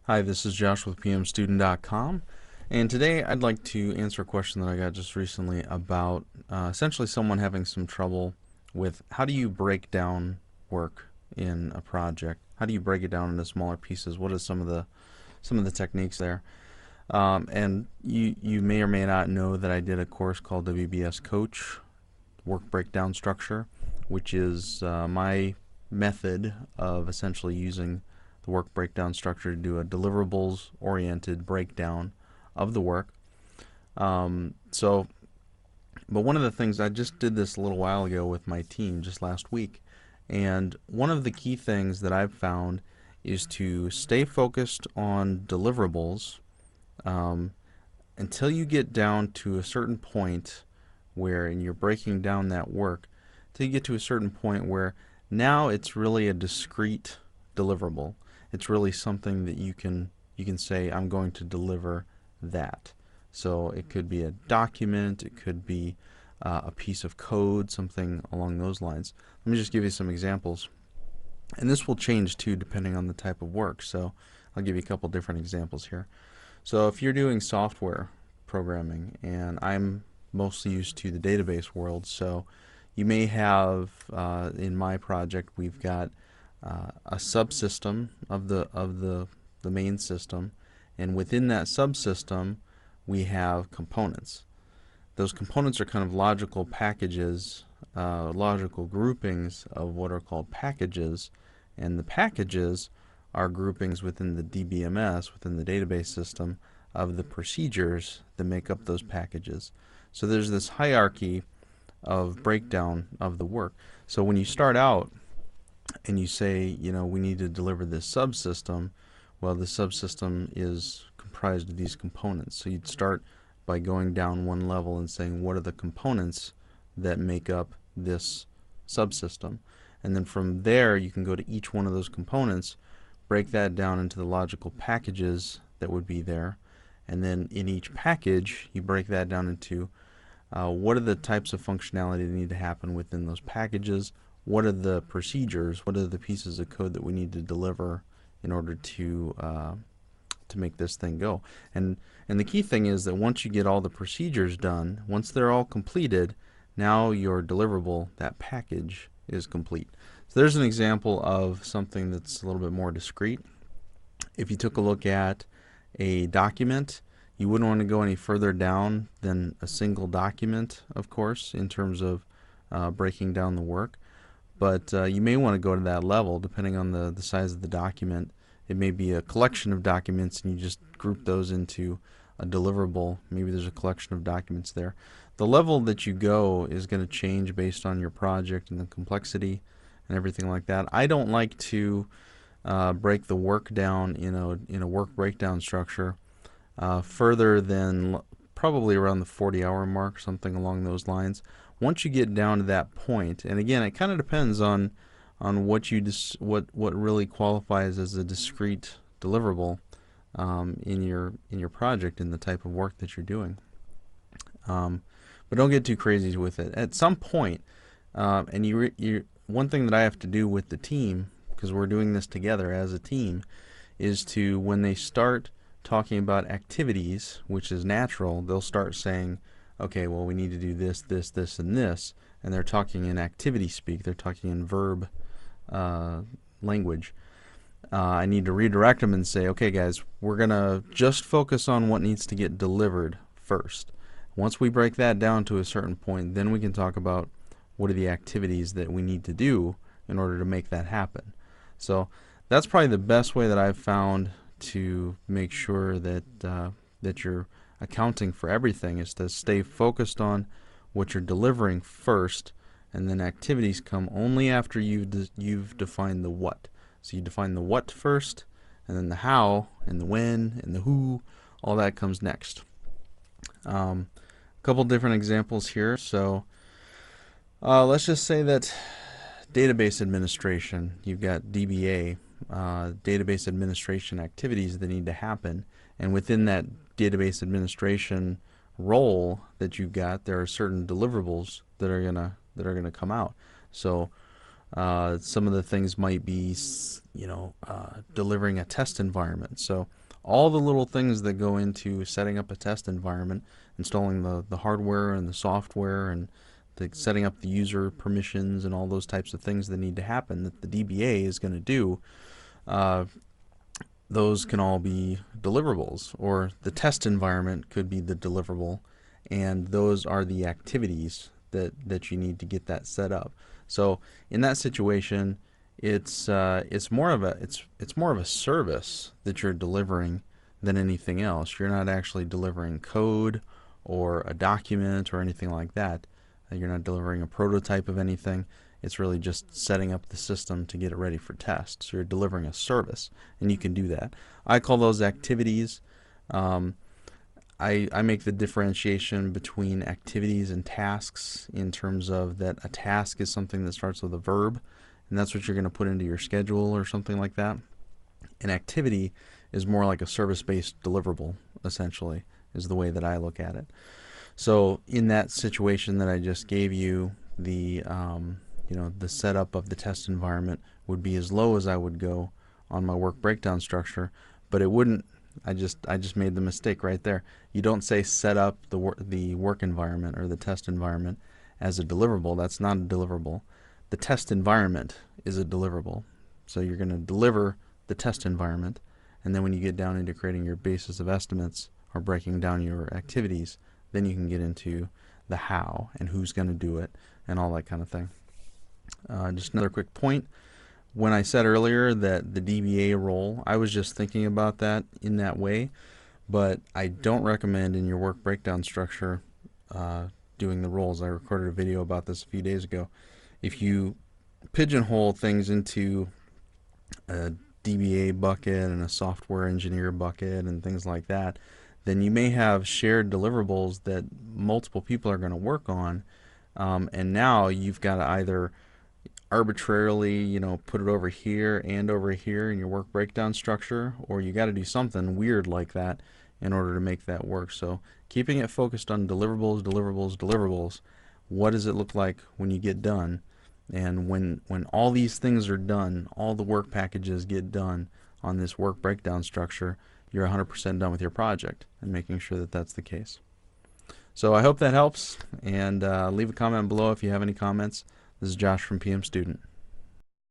Hi, this is Josh with PMStudent.com, and today I'd like to answer a question that I got just recently about essentially someone having some trouble with how do you break down work in a project? How do you break it down into smaller pieces? What are some of the techniques there? And you may or may not know that I did a course called WBS Coach Work Breakdown Structure, which is my method of essentially using the work breakdown structure to do a deliverables oriented breakdown of the work. So, but one of the things I just did this a little while ago with my team just last week, and one of the key things that I've found is to stay focused on deliverables um, until you get down to a certain point where, and you're breaking down that work, till you get to a certain point where now it's really a discrete deliverable. It's really something that you can say, I'm going to deliver that. So it could be a document, it could be a piece of code, something along those lines. Let me just give you some examples. And this will change too depending on the type of work. So I'll give you a couple different examples here. So if you're doing software programming, and I'm mostly used to the database world, so you may have in my project we've got a subsystem of the main system, and within that subsystem we have components. Those components are kind of logical packages, logical groupings of what are called packages, and the packages are groupings within the DBMS, within the database system, of the procedures that make up those packages. So there's this hierarchy of breakdown of the work. So when you start out and you say, we need to deliver this subsystem, well, the subsystem is comprised of these components. So you'd start by going down one level and saying, what are the components that make up this subsystem? And then from there, you can go to each one of those components, break that down into the logical packages that would be there, and then in each package, you break that down into what are the types of functionality that need to happen within those packages, what are the procedures, what are the pieces of code that we need to deliver in order to make this thing go. And the key thing is that once you get all the procedures done, once they're all completed, now your deliverable, that package, is complete. So there's an example of something that's a little bit more discrete. If you took a look at a document, you wouldn't want to go any further down than a single document, of course, in terms of breaking down the work. But you may want to go to that level depending on the size of the document. It may be a collection of documents and you just group those into a deliverable. Maybe there's a collection of documents there. The level that you go is going to change based on your project and the complexity and everything like that. I don't like to break the work down in a work breakdown structure further than probably around the 40-hour mark, something along those lines. Once you get down to that point, and again, it kind of depends on what really qualifies as a discrete deliverable in your project and the type of work that you're doing. But don't get too crazy with it. At some point, and one thing that I have to do with the team, because we're doing this together as a team, is to, when they start talking about activities, which is natural, they'll start saying, okay, well, we need to do this, this, this, and this, and they're talking in activity speak. They're talking in verb language. I need to redirect them and say, okay, guys, we're going to just focus on what needs to get delivered first. Once we break that down to a certain point, then we can talk about what are the activities that we need to do in order to make that happen. So that's probably the best way that I've found to make sure that that you're accounting for everything, is to stay focused on what you're delivering first, and then activities come only after you've defined the what. So you define the what first, and then the how, and the when, and the who. All that comes next. A couple different examples here. So let's just say that database administration, you've got DBA, database administration activities that need to happen, and within that database administration role that you've got, there are certain deliverables that are gonna come out. So Some of the things might be, delivering a test environment. So all the little things that go into setting up a test environment, installing the hardware and the software, and setting up the user permissions and all those types of things that need to happen that the DBA is going to do, uh, those can all be deliverables, or the test environment could be the deliverable, and those are the activities that you need to get that set up. So in that situation, it's more of a service that you're delivering than anything else. You're not actually delivering code or a document or anything like that. You're not delivering a prototype of anything. It's really just setting up the system to get it ready for test. So you're delivering a service, and you can do that. I call those activities. Um, I make the differentiation between activities and tasks in terms of that a task is something that starts with a verb, and that's what you're going to put into your schedule or something like that. An activity is more like a service-based deliverable, essentially, is the way that I look at it. So in that situation that I just gave you, the setup of the test environment would be as low as I would go on my work breakdown structure, but it wouldn't. I just made the mistake right there. You don't say set up the work environment or the test environment as a deliverable. That's not a deliverable. The test environment is a deliverable. So you're going to deliver the test environment, and then when you get down into creating your basis of estimates or breaking down your activities, then you can get into the how and who's going to do it and all that kind of thing. Just another quick point. When I said earlier that the DBA role, I was just thinking about that in that way, but I don't recommend in your work breakdown structure doing the roles. I recorded a video about this a few days ago. If you pigeonhole things into a DBA bucket and a software engineer bucket and things like that, then you may have shared deliverables that multiple people are going to work on, and now you've got to either arbitrarily, put it over here and over here in your work breakdown structure, or you got to do something weird like that in order to make that work. So keeping it focused on deliverables, deliverables, deliverables. What does it look like when you get done? And when all these things are done, all the work packages get done on this work breakdown structure, you're 100% done with your project, and making sure that that's the case. So I hope that helps, and leave a comment below if you have any comments. This is Josh from PM Student.